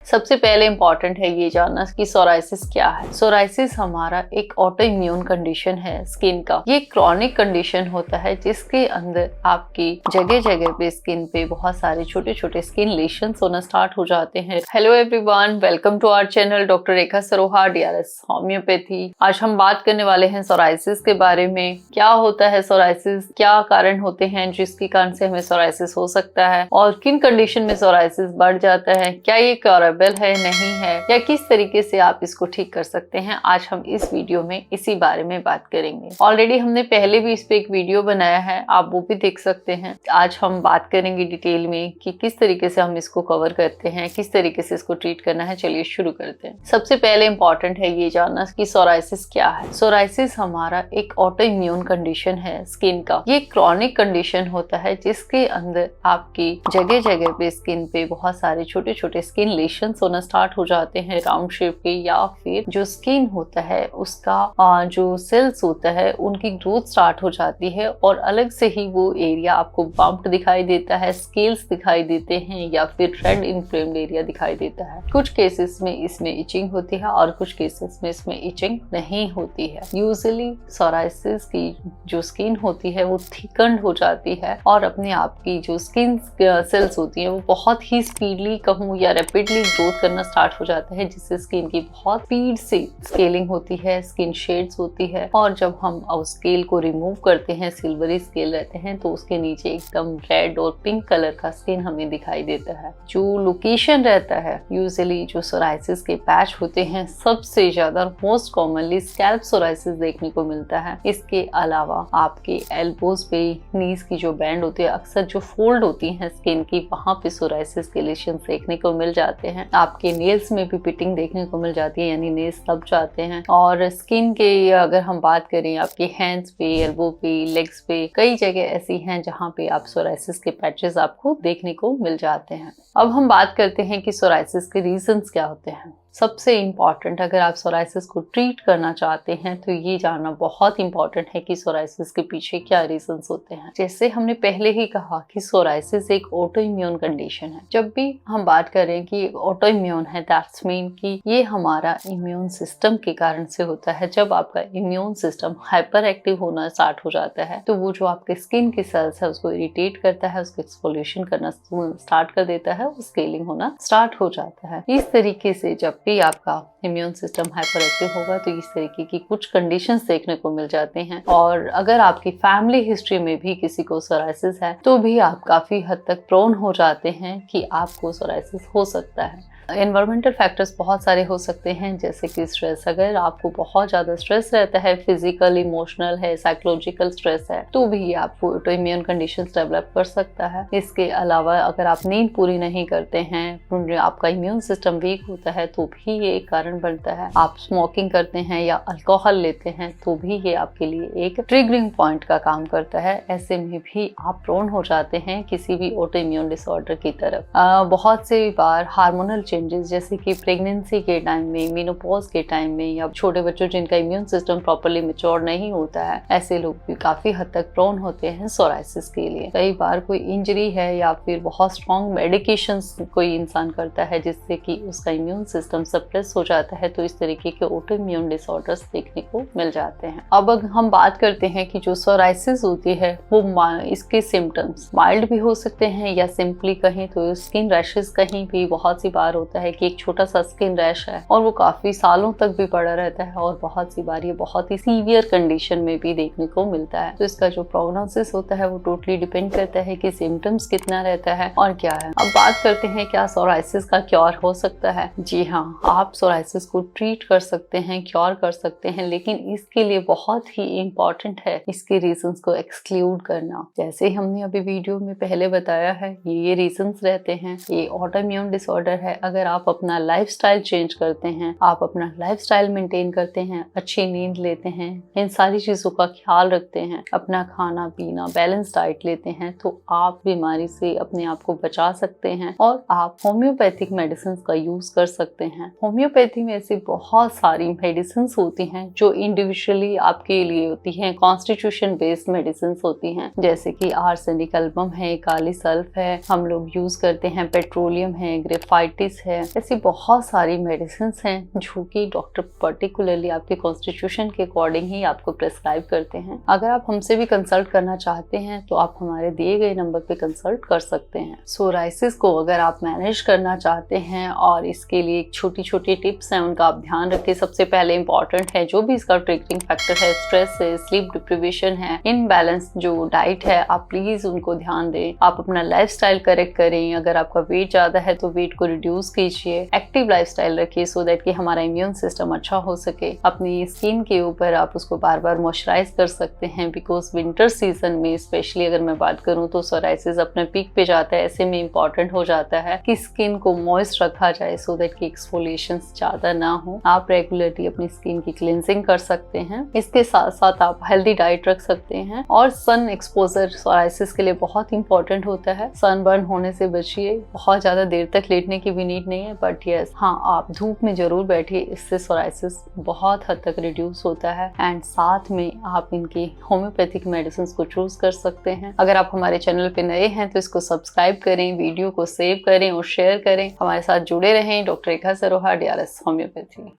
सबसे पहले इम्पॉर्टेंट है ये जानना कि सोराइसिस क्या है। सोराइसिस हमारा एक ऑटो इम्यून कंडीशन है स्किन का। ये क्रॉनिक कंडीशन होता है जिसके अंदर आपकी जगह जगह पे स्किन पे बहुत सारे छोटे छोटे स्किन लेशंस होना स्टार्ट हो जाते हैं। Hello everyone, welcome to our channel doctor Rekha Saroha DRS homoeopathy. आज हम बात करने वाले हैं सोराइसिस के बारे में। क्या होता है सोराइसिस, क्या कारण होते हैं जिसके कारण से हमें सोराइसिस हो सकता है और किन कंडीशन में सोराइसिस बढ़ जाता है, क्या ये है नहीं है या किस तरीके से आप इसको ठीक कर सकते हैं। आज हम इस वीडियो में इसी बारे में बात करेंगे। ऑलरेडी हमने पहले भी इस पे एक वीडियो बनाया है, आप वो भी देख सकते हैं। आज हम बात करेंगे डिटेल में कि किस तरीके से हम इसको कवर करते हैं, किस तरीके से इसको ट्रीट करना है। चलिए शुरू करते हैं। सबसे पहले इम्पॉर्टेंट है ये जानना कि सोराइसिस क्या है। सोराइसिस हमारा एक ऑटो इम्यून कंडीशन है स्किन का। ये क्रॉनिक कंडीशन होता है जिसके अंदर आपकी जगह जगह पे स्किन पे बहुत सारे छोटे छोटे स्किन लेशंस होना स्टार्ट हो जाते हैं राउंड शेप के, या फिर जो स्किन होता है उसका जो सेल्स होता है उनकी ग्रोथ स्टार्ट हो जाती है और अलग से ही वो एरिया आपको बम्प्ड दिखाई देता है, स्केल्स दिखाई देते हैं या फिर रेड इन्फ्लेम्ड एरिया दिखाई देता है। कुछ केसेस में इसमें इचिंग होती है और कुछ केसेस में इसमें इचिंग नहीं होती है। यूजुअली सोराइसिस की जो स्किन होती है वो थिकन्ड हो जाती है और अपने आप की जो स्किन सेल्स होती है वो बहुत ही स्पीडली कहूँ या रैपिडली ग्रोथ करना स्टार्ट हो जाता है, जिससे स्किन की बहुत स्पीड से स्केलिंग होती है, स्किन शेड्स होती है। और जब हम उस स्केल को रिमूव करते हैं, सिल्वरी स्केल रहते हैं, तो उसके नीचे एकदम रेड और पिंक कलर का स्किन हमें दिखाई देता है। जो लोकेशन रहता है, यूजुअली जो सोराइसिस के पैच होते हैं सबसे ज्यादा मोस्ट कॉमनली स्कैल्प सोराइसिस देखने को मिलता है। इसके अलावा आपके एल्बोज पे, नीज की जो बैंड होती है, अक्सर जो फोल्ड होती है स्किन की, वहां पे सोराइसिस के लेशंस देखने को मिल जाते हैं। आपके नेल्स में भी पिटिंग देखने को मिल जाती है, यानी नेल्स दब जाते हैं। और स्किन के अगर हम बात करें, आपके हैंड्स पे, एल्बो पे, लेग्स पे, कई जगह ऐसी हैं जहां पे आप सोराइसिस के पैचेस आपको देखने को मिल जाते हैं। अब हम बात करते हैं कि सोराइसिस के रीजंस क्या होते हैं। सबसे इम्पॉर्टेंट, अगर आप सोराइसिस को ट्रीट करना चाहते हैं तो ये जानना बहुत इम्पॉर्टेंट है कि सोराइसिस के पीछे क्या रीजंस होते हैं। जैसे हमने पहले ही कहा कि सोराइसिस एक ऑटो इम्यून कंडीशन है। जब भी हम बात करें कि ऑटो इम्यून है, दैट्स मीन कि ये हमारा इम्यून सिस्टम के कारण से होता है। जब आपका इम्यून सिस्टम हाइपर एक्टिव होना स्टार्ट हो जाता है तो वो जो आपके स्किन की सेल्स है उसको इरिटेट करता है, उसको एक्सफोलिएशन करना स्टार्ट कर देता है, स्केलिंग होना स्टार्ट हो जाता है। इस तरीके से जब भी आपका इम्यून सिस्टम हाइपर एक्टिव होगा तो इस तरीके की कुछ कंडीशंस देखने को मिल जाते हैं। और अगर आपकी फैमिली हिस्ट्री में भी किसी को सोराइसिस है तो भी आप काफी हद तक प्रोन हो जाते हैं कि आपको सोराइसिस हो सकता है। एनवायरमेंटल फैक्टर्स बहुत सारे हो सकते हैं, जैसे कि स्ट्रेस। अगर आपको बहुत ज़्यादा स्ट्रेस रहता है, फिजिकल, इमोशनल है, साइकोलॉजिकल स्ट्रेस है, तो भी आपको ऑटो इम्यून कंडीशंस डेवलप कर सकता है। इसके अलावा अगर आप नींद पूरी नहीं करते हैं, आपका इम्यून सिस्टम वीक होता है, तो भी ये एक कारण बनता है। आप स्मोकिंग करते हैं या अल्कोहल लेते हैं तो भी ये आपके लिए एक ट्रिगरिंग पॉइंट का काम करता है। ऐसे में भी आप प्रोन हो जाते हैं किसी भी ऑटो इम्यून डिसऑर्डर की तरफ। बहुत से बार हार्मोनल चेंजेस, जैसे कि प्रेगनेंसी के टाइम में, मेनोपॉज के टाइम में, या छोटे बच्चों जिनका इम्यून सिस्टम प्रॉपर्ली मैच्योर नहीं होता है, ऐसे लोग भी काफी हद तक प्रोन होते हैं सोराइसिस के लिए। कई बार कोई इंजरी है या फिर बहुत स्ट्रॉन्ग मेडिकेशंस कोई इंसान करता है जिससे कि उसका इम्यून सिस्टम सप्रेस हो जाता है, तो इस तरीके के ऑटो इम्यून डिसऑर्डर्स देखने को मिल जाते हैं। अब हम बात करते हैं कि जो सोराइसिस होती है वो इसके सिम्टम्स माइल्ड भी हो सकते हैं या सिंपली कहें तो स्किन रैशेस कहीं भी बहुत सी बार होता है कि एक छोटा सा स्किन रैश है और वो काफी सालों तक भी पड़ा रहता है और बहुत सी बार ये बहुत ही सीवियर कंडीशन में भी देखने को मिलता है। तो इसका जो प्रोग्नोसिस होता है वो टोटली डिपेंड करता है कि सिम्टम्स कितना रहता है और क्या है। अब बात करते हैं क्या सोराइसिस का क्योर हो सकता है। जी हाँ, आप सोराइसिस को ट्रीट कर सकते हैं, क्योर कर सकते हैं, लेकिन इसके लिए बहुत ही इम्पोर्टेंट है इसके रीजंस को एक्सक्लूड करना। जैसे हमने अभी वीडियो में पहले बताया है, ये रीजंस रहते हैं। ये ऑटो इम्यून डिसऑर्डर है। अगर आप अपना लाइफस्टाइल चेंज करते हैं, आप अपना लाइफस्टाइल मेंटेन करते हैं, अच्छी नींद लेते हैं, इन सारी चीजों का ख्याल रखते हैं, अपना खाना पीना बैलेंस डाइट लेते हैं, तो आप बीमारी से अपने आप को बचा सकते हैं और आप होम्योपैथिक मेडिसिन का यूज कर सकते हैं। होम्योपैथी में ऐसी बहुत सारी मेडिसिन होती हैं जो इंडिविजुअली आपके लिए होती हैं, कॉन्स्टिट्यूशन बेस्ड मेडिसिन होती हैं, जैसे कि आर्सेनिक एल्बम है, काली सल्फ है, हम लोग यूज करते हैं, पेट्रोलियम है, ग्रेफाइटिस है, ऐसी बहुत सारी मेडिसिन हैं जो कि डॉक्टर पर्टिकुलरली आपके कॉन्स्टिट्यूशन के अकॉर्डिंग ही आपको प्रेस्क्राइब करते हैं। अगर आप हमसे भी कंसल्ट करना चाहते हैं तो आप हमारे दिए गए नंबर पे कंसल्ट कर सकते हैं। सोराइसिस को अगर आप मैनेज करना चाहते हैं और इसके लिए छोटी छोटी टिप्स हैं उनका आप ध्यान रखें। सबसे पहले इंपॉर्टेंट है जो भी इसका ट्रिगरिंग फैक्टर है, स्ट्रेस है, स्लीप डिप्रिवेशन है, इनबैलेंस जो डाइट है, आप प्लीज उनको ध्यान दें। आप अपना लाइफस्टाइल करेक्ट करें। अगर आपका वेट ज्यादा है तो वेट को रिड्यूस कीजिए। एक्टिव लाइफस्टाइल रखिए सो दैट कि हमारा इम्यून सिस्टम अच्छा हो सके। अपनी स्किन के ऊपर आप उसको बार बार मॉइस्चराइज कर सकते हैं, बिकॉज विंटर सीजन में स्पेशली अगर मैं बात करूं तो सोराइसिस अपने पीक पे जाता है। ऐसे में इंपॉर्टेंट हो जाता है कि स्किन को मॉइस्ट रखा जाए सो दैट कि एक्सफोलिएशंस ज्यादा ना हो। आप रेगुलरली अपनी स्किन की क्लिनजिंग कर सकते हैं। इसके साथ साथ आप हेल्दी डाइट रख सकते हैं और सन एक्सपोजर सोराइसिस के लिए बहुत इंपॉर्टेंट होता है। सनबर्न होने से बचिए। बहुत ज्यादा देर तक लेटने की भी नीड नहीं है, बट यस हाँ, आप धूप में जरूर बैठिए। इससे सोराइसिस बहुत हद तक रिड्यूस होता है। एंड साथ में आप इनकी होम्योपैथिक मेडिसिन को चूज कर सकते हैं। अगर आप हमारे चैनल पे नए हैं तो इसको सब्सक्राइब करें, वीडियो को सेव करें और शेयर करें। हमारे साथ जुड़े रहें। Doctor Rekha Saroha, DRS homeopathy.